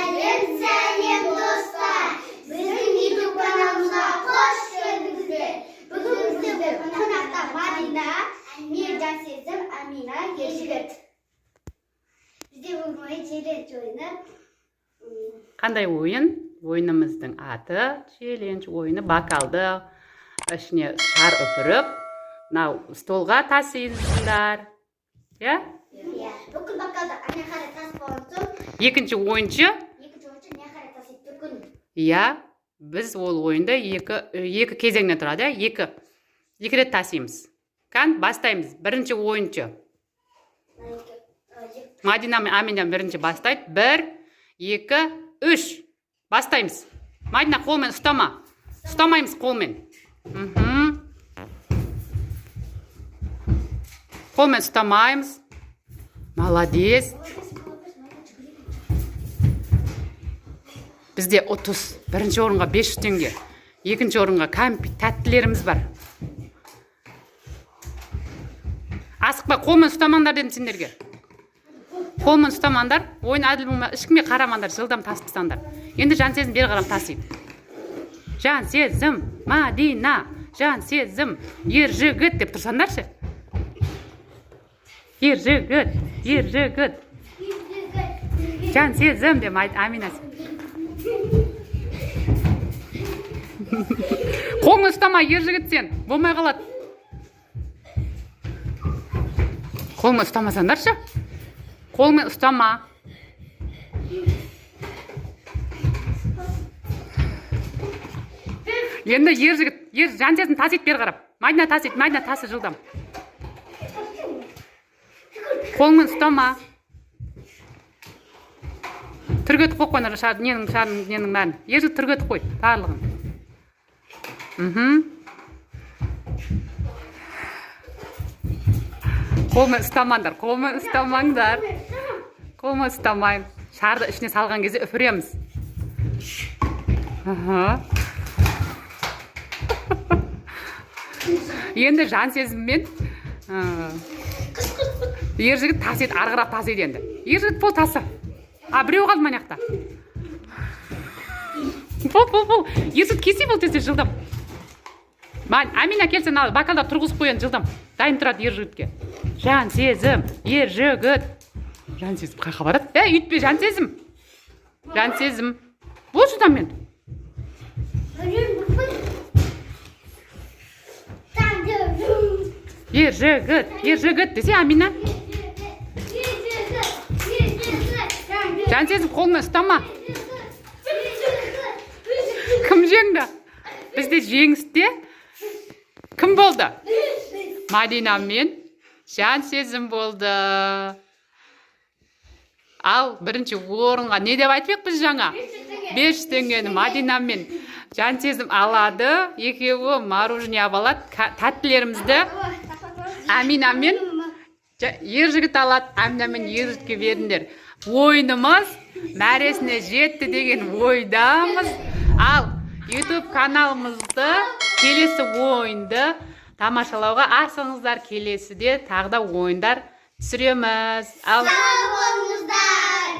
Сәлем достар. Біздің YouTube каналымызға қош келдіңіздер. Бүгін бізде қонақта Мадина, мен Жансезім, Амина, Ержігіт. Бізде бүгін челлендж ойыны. Қандай ойын? Ойынымыздың аты челлендж ойыны. Бокалды ішіне шар үпіріп, столға тасисыңдар. Иә? Бүкіл бокалды ана қарай тас болсын. Екінші ойыншы? Екінші ойыншы не қарай тас етті күн. Иә, біз ол ойынды екі кезеңнен тұрады. Екі рет тасимыз. Бастаймыз. Бірінші ойыншы. Мадина мен Амина бірінші бастайды. 1, 2, 3. Бастаймыз. Мадина, қолмен ұстама. Ұстамаймыз қолмен. Қолмен ұстамаймыз. Молодец. Бізде 30. Бірінші орынға 500 теңге. Екінші орынға тәттілеріміз бар. Асықпа, қолмен ұстамаңдар дедім сендерге. Қолмен ұстамаңдар. Ойын әділ болмай, ешкімге қарамаңдар, жылдам тастаңдар. Енді Жансезім бері қарам тасиды. Жансезім, Мадина, Жансезім, Ержігіт деп тұрсаңдаршы. Ержігіт, Ержігіт. Жансезім деп Амина. Қолын ұстама, Ержігіт сен. Болмай қалады. Қолын ұстамасаңдаршы. Қолмен ұстама. Енді Ержігіт, Жансезім тасиды бері қарап. Мадина тасы жылдам. Қолмен ұстама. Түргетіп қойыңдар ненің бәрін. Ержігіт түргетіп қой, барлығын. Қолмен ұстамаңдар, қолмен ұстамаңдар. Қолмен ұстамайын. Шарды ішіне салған кезде үпіреміз. Енді Жансезіммен Ержігіт тасиды, арғырап тасиды енді. Ержігіт бол тасы. Біреу қалды манақта. Бол. Ержігіт кесе бол тезде жылдам. Амина келсен ал, бокалда тұрғызып қойын жылдам. Дайын тұрады Ержігітке. Жансезім, Ержігіт. Жансезім қайқа барады? Үйтпе, Жансезім. Жансезім. Бол жылдам мен. Ержігіт десе Амина. Жансезім қолын ұстама. Кім жеңді? Бізде жеңісте кім болды? Мадина мен Жансезім болды. Ал бірінші орынға не деп айтпек біз жаңа? 500 теңгені Мадина мен Жансезім алады. Екеуі мороженое алады. Тәттілерімізді Амина мен Ержігіт алады. Амина мен Ержігітке беріңдер. Ойынымыз мәресіне жетті деген ойдамыз. Ал YouTube каналымызды келесі ойынды тамашалауға асыңыздар. Келесіде тағда ойындар түсіреміз. Сау болыңыздар.